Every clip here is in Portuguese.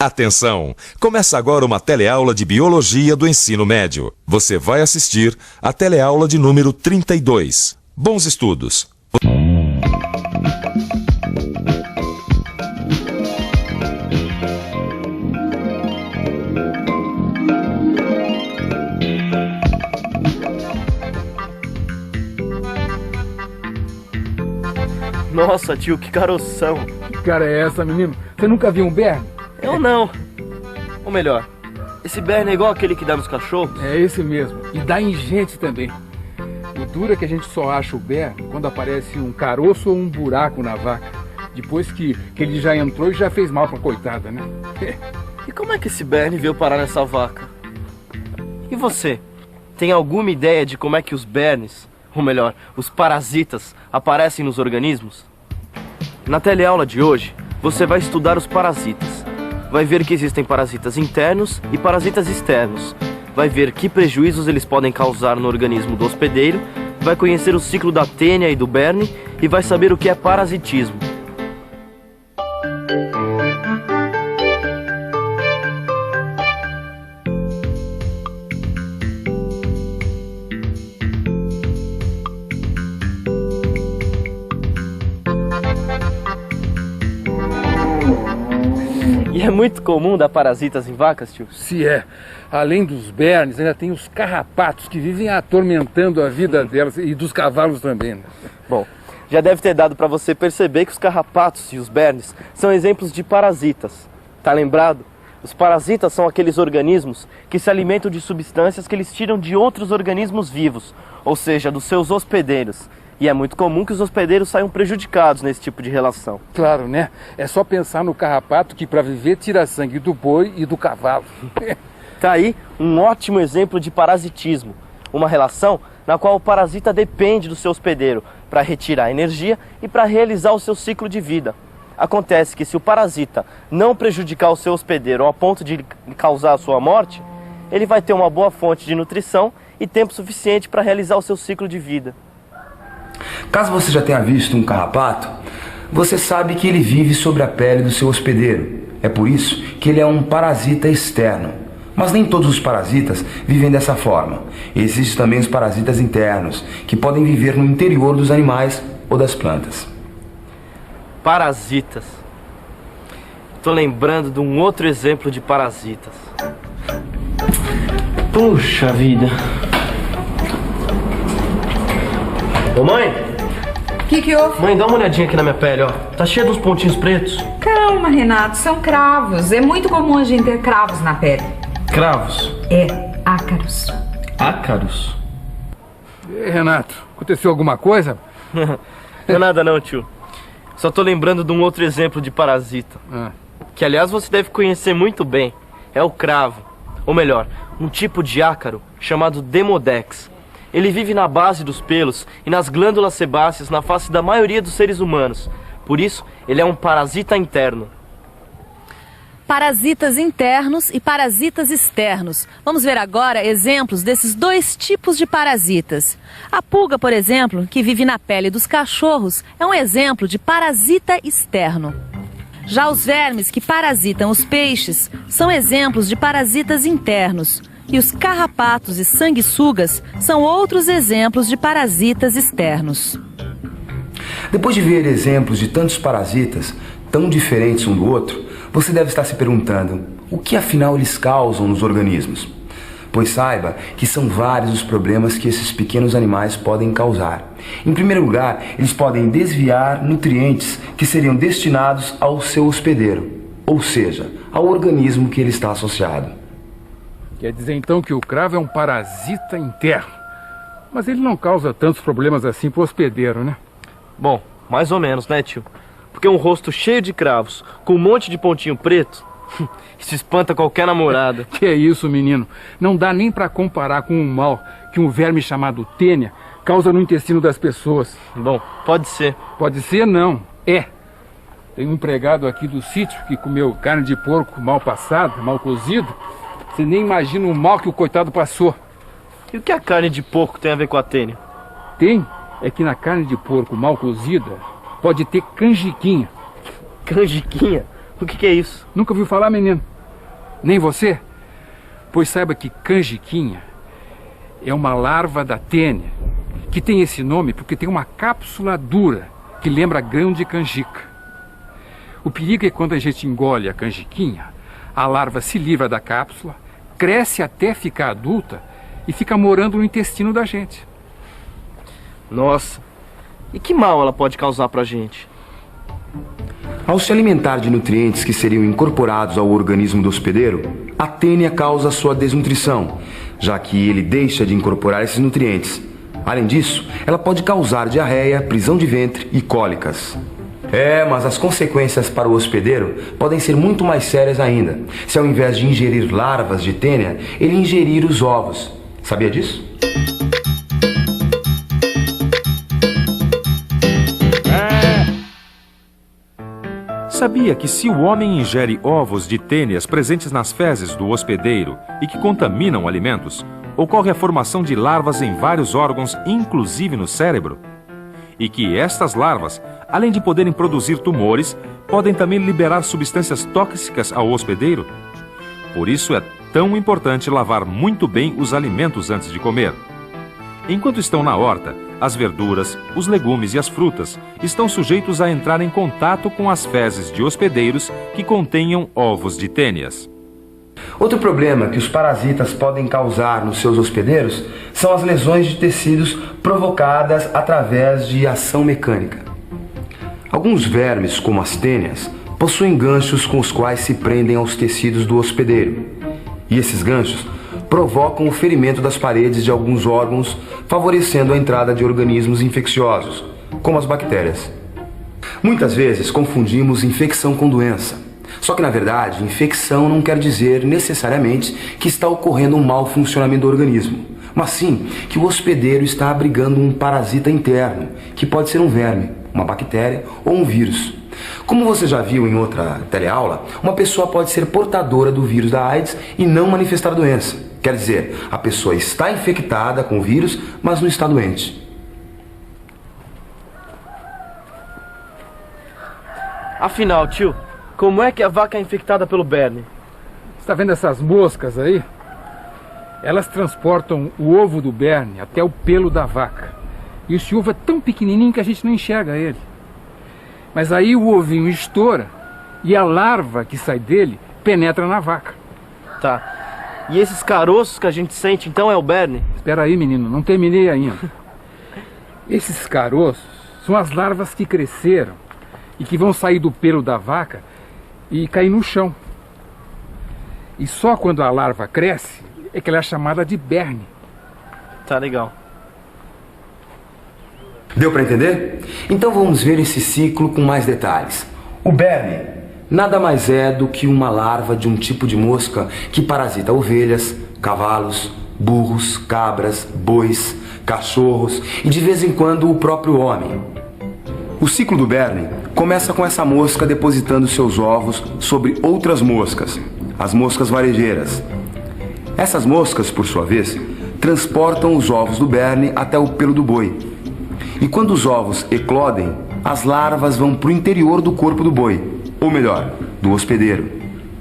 Atenção! Começa agora uma teleaula de Biologia do Ensino Médio. Você vai assistir a teleaula de número 32. Bons estudos! Nossa, tio, que caroção. Que cara é essa, menino? Você nunca viu um berne? Eu não. Ou melhor, esse berne é igual aquele que dá nos cachorros? É esse mesmo. E dá em gente também. O duro é que a gente só acha o berne quando aparece um caroço ou um buraco na vaca. Depois que ele já entrou e já fez mal pra coitada, né? E como é que esse berne veio parar nessa vaca? E você? Tem alguma ideia de como é que os bernes, ou melhor, os parasitas, aparecem nos organismos? Na teleaula de hoje, você vai estudar os parasitas. Vai ver que existem parasitas internos e parasitas externos. Vai ver que prejuízos eles podem causar no organismo do hospedeiro. Vai conhecer o ciclo da tênia e do berne e vai saber o que é parasitismo. E é muito comum dar parasitas em vacas, tio? Se é. Além dos bernes, ainda tem os carrapatos que vivem atormentando a vida delas e dos cavalos também, né? Bom, já deve ter dado para você perceber que os carrapatos e os bernes são exemplos de parasitas. Tá lembrado? Os parasitas são aqueles organismos que se alimentam de substâncias que eles tiram de outros organismos vivos, ou seja, dos seus hospedeiros. E é muito comum que os hospedeiros saiam prejudicados nesse tipo de relação. Claro, né? É só pensar no carrapato que para viver tira sangue do boi e do cavalo. Tá aí um ótimo exemplo de parasitismo. Uma relação na qual o parasita depende do seu hospedeiro para retirar energia e para realizar o seu ciclo de vida. Acontece que se o parasita não prejudicar o seu hospedeiro ao ponto de causar a sua morte, ele vai ter uma boa fonte de nutrição e tempo suficiente para realizar o seu ciclo de vida. Caso você já tenha visto um carrapato, você sabe que ele vive sobre a pele do seu hospedeiro. É por isso que ele é um parasita externo. Mas nem todos os parasitas vivem dessa forma. Existem também os parasitas internos, que podem viver no interior dos animais ou das plantas. Parasitas. Tô lembrando de um outro exemplo de parasitas. Puxa vida. Ô mãe! O que houve? Mãe, dá uma olhadinha aqui na minha pele, ó. Tá cheia dos pontinhos pretos. Calma, Renato, são cravos. É muito comum a gente ter cravos na pele. Cravos? É, ácaros. Ácaros? Renato, aconteceu alguma coisa? Não é nada não, tio. Só tô lembrando de um outro exemplo de parasita. Que, aliás, você deve conhecer muito bem. É o cravo. Ou melhor, um tipo de ácaro chamado Demodex. Ele vive na base dos pelos e nas glândulas sebáceas na face da maioria dos seres humanos. Por isso, ele é um parasita interno. Parasitas internos e parasitas externos. Vamos ver agora exemplos desses dois tipos de parasitas. A pulga, por exemplo, que vive na pele dos cachorros, é um exemplo de parasita externo. Já os vermes que parasitam os peixes são exemplos de parasitas internos. E os carrapatos e sanguessugas são outros exemplos de parasitas externos. Depois de ver exemplos de tantos parasitas, tão diferentes um do outro, você deve estar se perguntando o que afinal eles causam nos organismos. Pois saiba que são vários os problemas que esses pequenos animais podem causar. Em primeiro lugar, eles podem desviar nutrientes que seriam destinados ao seu hospedeiro, ou seja, ao organismo que ele está associado. Quer dizer então que o cravo é um parasita interno. Mas ele não causa tantos problemas assim pro hospedeiro, né? Bom, mais ou menos, né, tio? Porque um rosto cheio de cravos, com um monte de pontinho preto, isso espanta qualquer namorada. Que é isso, menino? Não dá nem pra comparar com o mal que um verme chamado tênia causa no intestino das pessoas. Bom, pode ser. Pode ser não, é. Tem um empregado aqui do sítio que comeu carne de porco mal passada, mal cozido. Você nem imagina o mal que o coitado passou. E o que a carne de porco tem a ver com a tênia? Tem? É que na carne de porco mal cozida pode ter canjiquinha. Canjiquinha? O que é isso? Nunca ouviu falar, menino? Nem você? Pois saiba que canjiquinha é uma larva da tênia, que tem esse nome porque tem uma cápsula dura que lembra grão de canjica. O perigo é que quando a gente engole a canjiquinha, a larva se livra da cápsula, cresce até ficar adulta e fica morando no intestino da gente. Nossa, e que mal ela pode causar pra gente? Ao se alimentar de nutrientes que seriam incorporados ao organismo do hospedeiro, a tênia causa sua desnutrição, já que ele deixa de incorporar esses nutrientes. Além disso, ela pode causar diarreia, prisão de ventre e cólicas. Mas as consequências para o hospedeiro podem ser muito mais sérias ainda, se ao invés de ingerir larvas de tênia, ele ingerir os ovos. Sabia disso? Sabia que se o homem ingere ovos de tênias presentes nas fezes do hospedeiro e que contaminam alimentos, ocorre a formação de larvas em vários órgãos, inclusive no cérebro? E que estas larvas, além de poderem produzir tumores, podem também liberar substâncias tóxicas ao hospedeiro? Por isso é tão importante lavar muito bem os alimentos antes de comer. Enquanto estão na horta, as verduras, os legumes e as frutas estão sujeitos a entrar em contato com as fezes de hospedeiros que contenham ovos de tênias. Outro problema que os parasitas podem causar nos seus hospedeiros são as lesões de tecidos provocadas através de ação mecânica. Alguns vermes, como as tênias, possuem ganchos com os quais se prendem aos tecidos do hospedeiro. E esses ganchos provocam o ferimento das paredes de alguns órgãos, favorecendo a entrada de organismos infecciosos, como as bactérias. Muitas vezes confundimos infecção com doença. Só que, na verdade, infecção não quer dizer necessariamente que está ocorrendo um mau funcionamento do organismo, mas sim que o hospedeiro está abrigando um parasita interno, que pode ser um verme, uma bactéria ou um vírus. Como você já viu em outra teleaula, uma pessoa pode ser portadora do vírus da AIDS e não manifestar a doença. Quer dizer, a pessoa está infectada com o vírus, mas não está doente. Afinal, tio, como é que a vaca é infectada pelo berne? Você está vendo essas moscas aí? Elas transportam o ovo do berne até o pelo da vaca. E esse ovo é tão pequenininho que a gente não enxerga ele. Mas aí o ovinho estoura e a larva que sai dele penetra na vaca. Tá. E esses caroços que a gente sente, então, é o berne? Espera aí, menino, não terminei ainda. Esses caroços são as larvas que cresceram e que vão sair do pelo da vaca e cair no chão. E só quando a larva cresce é que ela é chamada de berne. Tá legal. Deu para entender? Então vamos ver esse ciclo com mais detalhes. O berne nada mais é do que uma larva de um tipo de mosca que parasita ovelhas, cavalos, burros, cabras, bois, cachorros e de vez em quando o próprio homem. O ciclo do berne começa com essa mosca depositando seus ovos sobre outras moscas, as moscas varejeiras. Essas moscas, por sua vez, transportam os ovos do berne até o pelo do boi. E quando os ovos eclodem, as larvas vão para o interior do corpo do boi, ou melhor, do hospedeiro.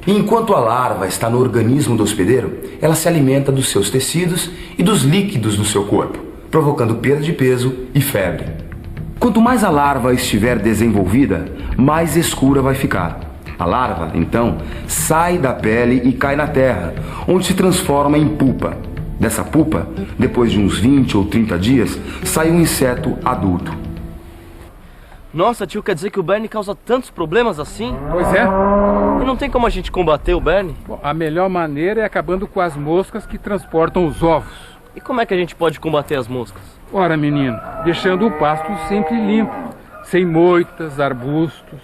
E enquanto a larva está no organismo do hospedeiro, ela se alimenta dos seus tecidos e dos líquidos do seu corpo, provocando perda de peso e febre. Quanto mais a larva estiver desenvolvida, mais escura vai ficar. A larva, então, sai da pele e cai na terra, onde se transforma em pupa. Dessa pupa, depois de uns 20 ou 30 dias, sai um inseto adulto. Nossa, tio, quer dizer que o berne causa tantos problemas assim? Pois é. E não tem como a gente combater o berne? Bom, a melhor maneira é acabando com as moscas que transportam os ovos. E como é que a gente pode combater as moscas? Ora, menino, deixando o pasto sempre limpo, sem moitas, arbustos,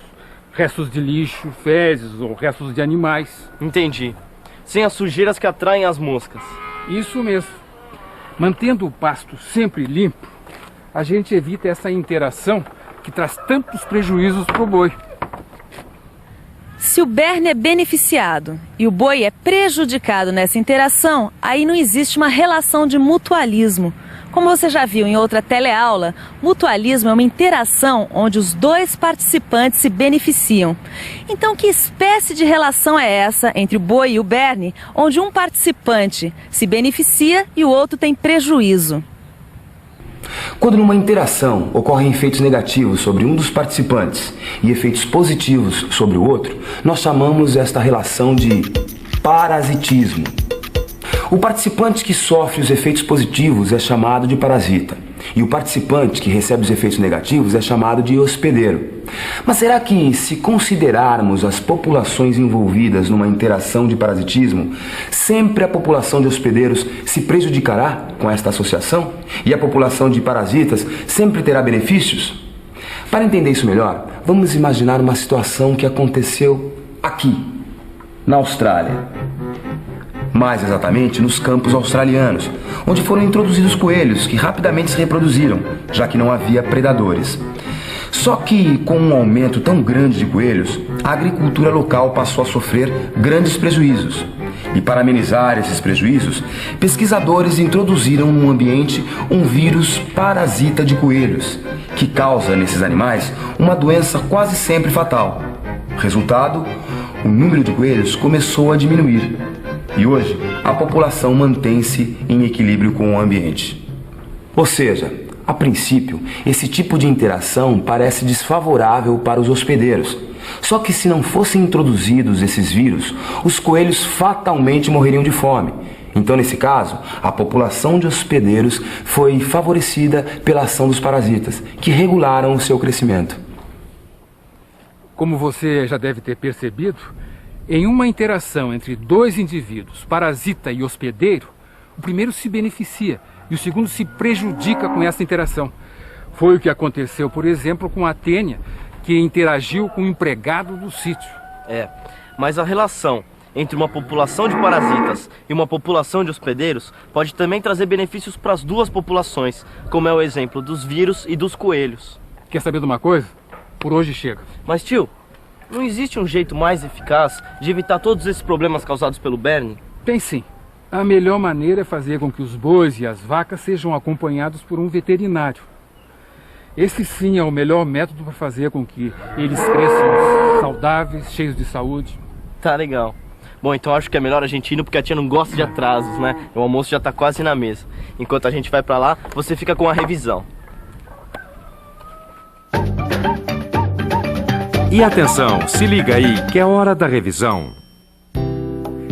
restos de lixo, fezes ou restos de animais. Entendi. Sem as sujeiras que atraem as moscas. Isso mesmo. Mantendo o pasto sempre limpo, a gente evita essa interação que traz tantos prejuízos para o boi. Se o berne é beneficiado e o boi é prejudicado nessa interação, aí não existe uma relação de mutualismo. Como você já viu em outra teleaula, mutualismo é uma interação onde os dois participantes se beneficiam. Então, que espécie de relação é essa entre o boi e o berne, onde um participante se beneficia e o outro tem prejuízo? Quando numa interação ocorrem efeitos negativos sobre um dos participantes e efeitos positivos sobre o outro, nós chamamos esta relação de parasitismo. O participante que sofre os efeitos positivos é chamado de parasita, e o participante que recebe os efeitos negativos é chamado de hospedeiro. Mas será que, se considerarmos as populações envolvidas numa interação de parasitismo, sempre a população de hospedeiros se prejudicará com esta associação? E a população de parasitas sempre terá benefícios? Para entender isso melhor, vamos imaginar uma situação que aconteceu aqui, na Austrália. Mais exatamente nos campos australianos, onde foram introduzidos coelhos que rapidamente se reproduziram, já que não havia predadores. Só que, com um aumento tão grande de coelhos, a agricultura local passou a sofrer grandes prejuízos. E para amenizar esses prejuízos, pesquisadores introduziram no ambiente um vírus parasita de coelhos, que causa nesses animais uma doença quase sempre fatal. Resultado, o número de coelhos começou a diminuir. E hoje, a população mantém-se em equilíbrio com o ambiente. Ou seja, a princípio, esse tipo de interação parece desfavorável para os hospedeiros. Só que se não fossem introduzidos esses vírus, os coelhos fatalmente morreriam de fome. Então, nesse caso, a população de hospedeiros foi favorecida pela ação dos parasitas, que regularam o seu crescimento. Como você já deve ter percebido, em uma interação entre dois indivíduos, parasita e hospedeiro, o primeiro se beneficia e o segundo se prejudica com essa interação. Foi o que aconteceu, por exemplo, com a Tênia, que interagiu com o empregado do sítio. Mas a relação entre uma população de parasitas e uma população de hospedeiros pode também trazer benefícios para as duas populações, como é o exemplo dos vírus e dos coelhos. Quer saber de uma coisa? Por hoje chega. Mas, tio, não existe um jeito mais eficaz de evitar todos esses problemas causados pelo berne? Tem sim. A melhor maneira é fazer com que os bois e as vacas sejam acompanhados por um veterinário. Esse sim é o melhor método para fazer com que eles cresçam saudáveis, cheios de saúde. Tá legal. Bom, então acho que é melhor a gente ir porque a tia não gosta de atrasos, né? O almoço já tá quase na mesa. Enquanto a gente vai pra lá, você fica com a revisão. E atenção, se liga aí que é hora da revisão.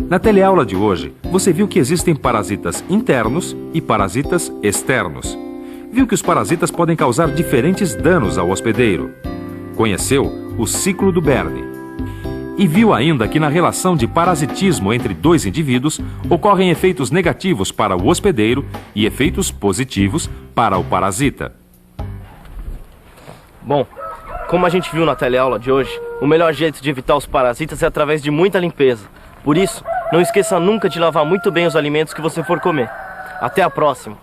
Na teleaula de hoje, você viu que existem parasitas internos e parasitas externos. Viu que os parasitas podem causar diferentes danos ao hospedeiro. Conheceu o ciclo do berne. E viu ainda que na relação de parasitismo entre dois indivíduos ocorrem efeitos negativos para o hospedeiro e efeitos positivos para o parasita. Bom, como a gente viu na teleaula de hoje, o melhor jeito de evitar os parasitas é através de muita limpeza. Por isso, não esqueça nunca de lavar muito bem os alimentos que você for comer. Até a próxima!